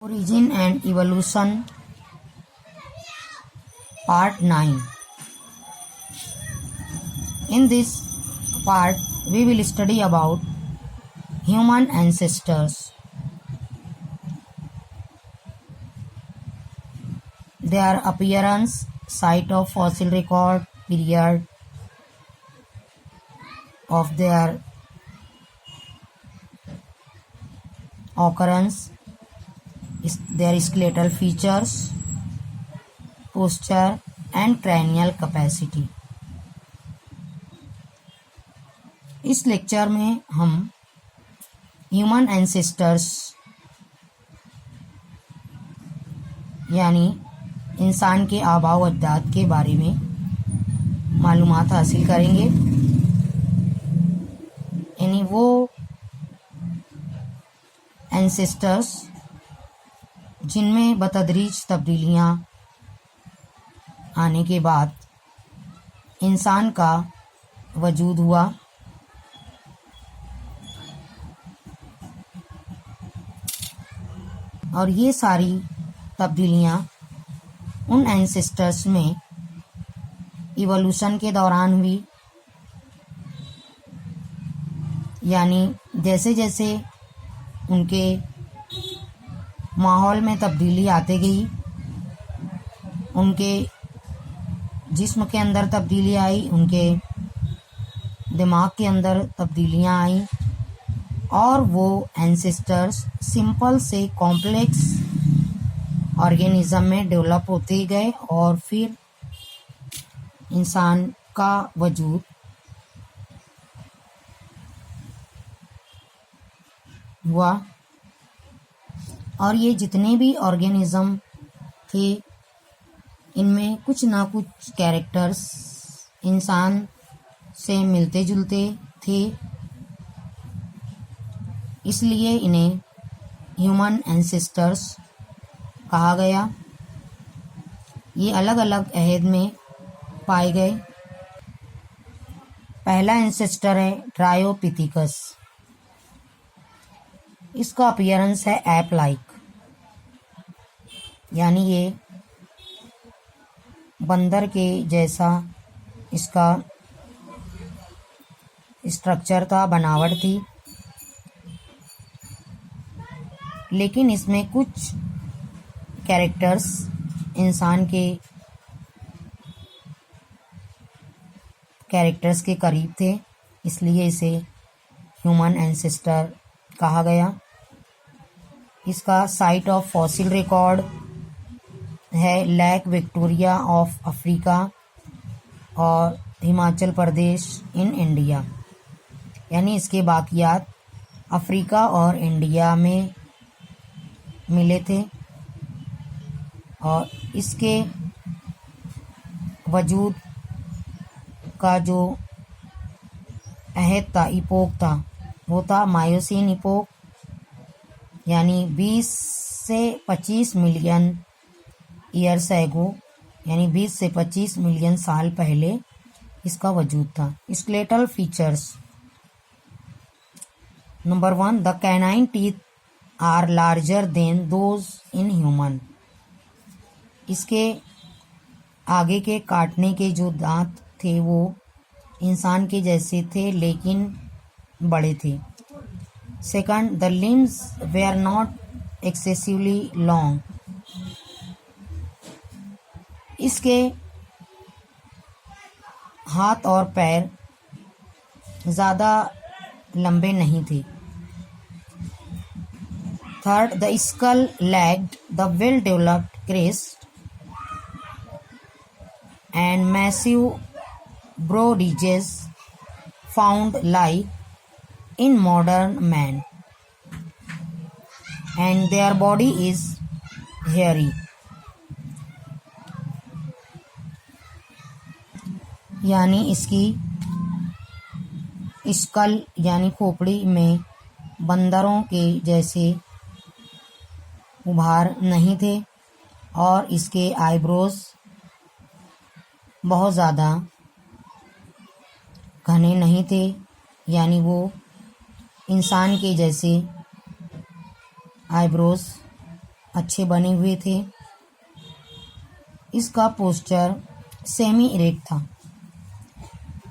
Origin and Evolution, Part 9. In this part, we will study about human ancestors, their appearance, site of fossil record, period of their occurrence, their skeletal features, posture and cranial capacity. इस lecture में हम human ancestors यानी इंसान के आबाओ अजदाद के बारे में मालूमात हासिल करेंगे। यानी वो एंसेस्टर्स जिनमें बतदरीज तब्दीलियाँ आने के बाद इंसान का वजूद हुआ। और ये सारी तब्दीलियाँ उन एंसेस्टर्स में इवोल्यूशन के दौरान हुई। यानी जैसे जैसे उनके माहौल में तब्दीली आते गई, उनके जिस्म के अंदर तब्दीली आई, उनके दिमाग के अंदर तब्दीलियाँ आई और वो एंसेस्टर्स सिंपल से कॉम्प्लेक्स ऑर्गेनिज्म में डेवलप होते गए और फिर इंसान का वजूद हुआ। और ये जितने भी ऑर्गेनिज्म थे इनमें कुछ ना कुछ कैरेक्टर्स इंसान से मिलते जुलते थे, इसलिए इन्हें ह्यूमन एंसेस्टर्स कहा गया। ये अलग अलग अहद में पाए गए। पहला एंसेस्टर है ट्रायोपिथिकस। इसका अपीयरेंस है ऐप लाइक, यानी ये बंदर के जैसा इसका स्ट्रक्चर था, बनावट थी, लेकिन इसमें कुछ कैरेक्टर्स इंसान के कैरेक्टर्स के करीब थे, इसलिए इसे ह्यूमन एंसेस्टर कहा गया। इसका साइट ऑफ फॉसिल रिकॉर्ड है लेक विक्टोरिया ऑफ अफ्रीका और हिमाचल प्रदेश इन इंडिया। यानी इसके बाकियात अफ्रीका और इंडिया में मिले थे और इसके वजूद का जो अहद था, इपोक था, वो था मायोसीन इपोक। यानी 20 से 25 मिलियन ईयर्स एगो, यानी 20 से 25 मिलियन साल पहले इसका वजूद था। Skeletal features, number 1, the canine teeth are larger than those in human. इसके आगे के काटने के जो दांत थे वो इंसान के जैसे थे लेकिन बड़े थे। Second, the limbs were not excessively long. इसके हाथ और पैर ज़्यादा लंबे नहीं थे। Third, the skull lacked the well developed crest and massive broad ridges found like in modern man, and their body is hairy. यानी इसकी स्कल यानी खोपड़ी में बंदरों के जैसे उभार नहीं थे और इसके आईब्रोज बहुत ज़्यादा घने नहीं थे, यानी वो इंसान के जैसे आईब्रोज अच्छे बने हुए थे। इसका पोस्चर सेमी इरेक्ट था,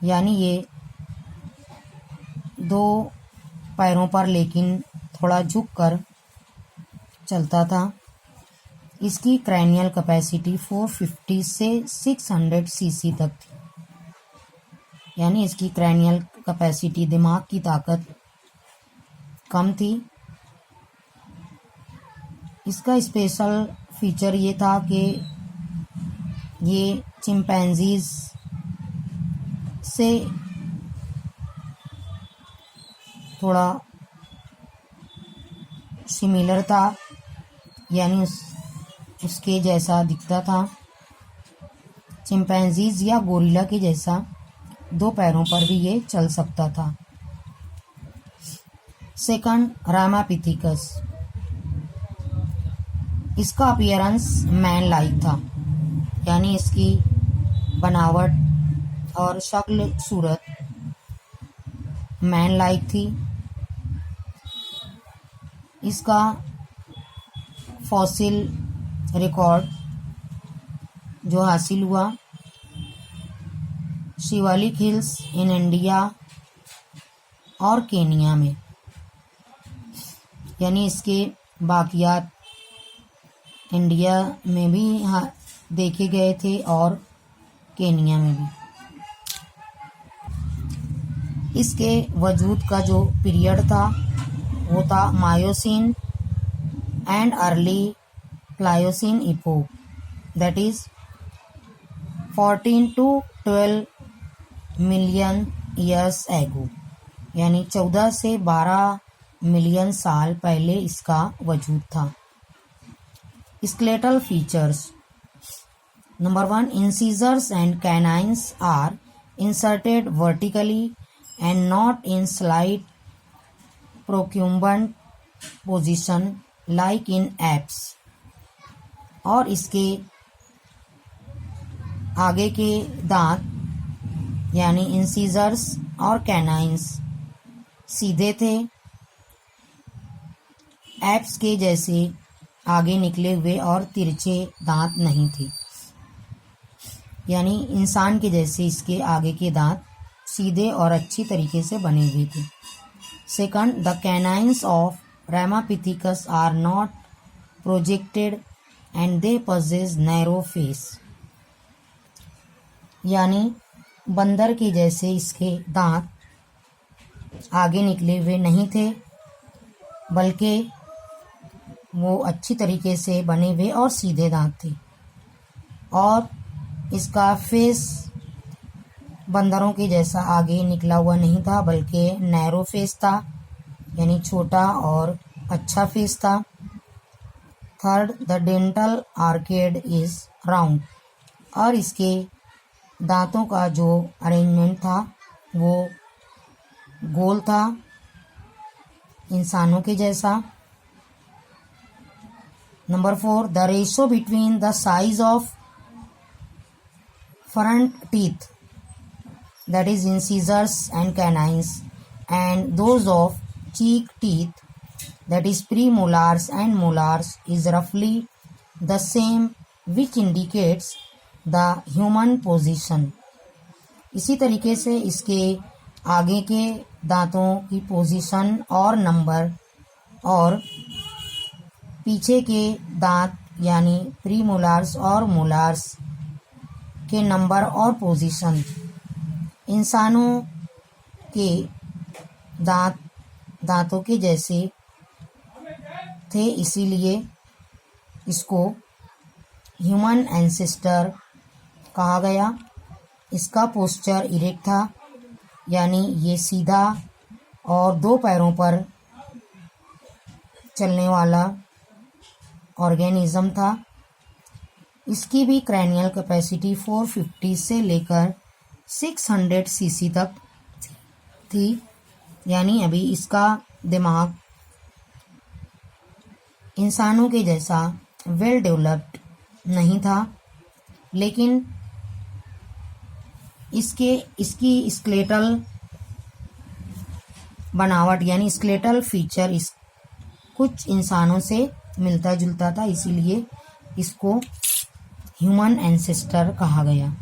यानी ये दो पैरों पर लेकिन थोड़ा झुककर चलता था। इसकी क्रैनियल कैपेसिटी 450 से 600 सीसी तक थी, यानी इसकी क्रैनियल कैपेसिटी, दिमाग की ताकत कम थी। इसका स्पेशल फीचर ये था कि ये चिंपैंजीज से थोड़ा सिमिलर था, यानी उसके जैसा दिखता था। चिंपैंजीज या गोरिल्ला के जैसा दो पैरों पर भी ये चल सकता था। Second, Ramapithecus. इसका अपीयरेंस मैन लाइक था, यानी इसकी बनावट और शक्ल सूरत मैन लाइक थी। इसका फॉसिल रिकॉर्ड जो हासिल हुआ शिवालिक हिल्स इन इंडिया और केनिया में, यानी इसके बाकियात इंडिया में भी देखे गए थे और केनिया में भी। इसके वजूद का जो पीरियड था वो था myosin and early Pliocene epoch, that is 14 to 12 million years ago, यानी 14 से 12 मिलियन साल पहले इसका वजूद था। Skeletal features. Number 1, incisors and canines are inserted vertically and not in slight procumbent position like in apes, और इसके आगे के दांत यानी इंसीजर्स और कैनाइन्स सीधे थे, एप्स के जैसे आगे निकले हुए और तिरछे दांत नहीं थे, यानी इंसान के जैसे इसके आगे के दांत सीधे और अच्छी तरीके से बने हुए थे। Second, the canines of Ramapithecus are not projected and they possess narrow face, यानी बंदर के जैसे इसके दांत आगे निकले हुए नहीं थे, बल्कि वो अच्छी तरीके से बने हुए और सीधे दांत थे। और इसका फेस बंदरों के जैसा आगे निकला हुआ नहीं था, बल्कि नैरो फेस था, यानी छोटा और अच्छा फेस था। Third, the dental arcade is round, और इसके दांतों का जो अरेंजमेंट था वो गोल था, इंसानों के जैसा। Number 4, the ratio between the size of front teeth, that is incisors and canines, and those of cheek teeth, that is premolars and molars, is roughly the same, which indicates the human position. इसी तरीके से इसके आगे के दांतों की position और number और पीछे के दांत यानी प्रीमोलार्स और मोलार्स के नंबर और पोजीशन इंसानों के दांतों के जैसे थे, इसीलिए इसको ह्यूमन एंसेस्टर कहा गया। इसका पोस्चर इरेक्ट था, यानी ये सीधा और दो पैरों पर चलने वाला ऑर्गेनिज्म था। इसकी भी क्रैनियल कैपेसिटी 450 से लेकर 600 सीसी तक थी, यानी अभी इसका दिमाग इंसानों के जैसा वेल डेवलप्ड नहीं था, लेकिन इसकी स्केलेटल बनावट यानी स्केलेटल फीचर कुछ इंसानों से मिलता जुलता था, इसीलिए इसको ह्यूमन एंसेस्टर कहा गया।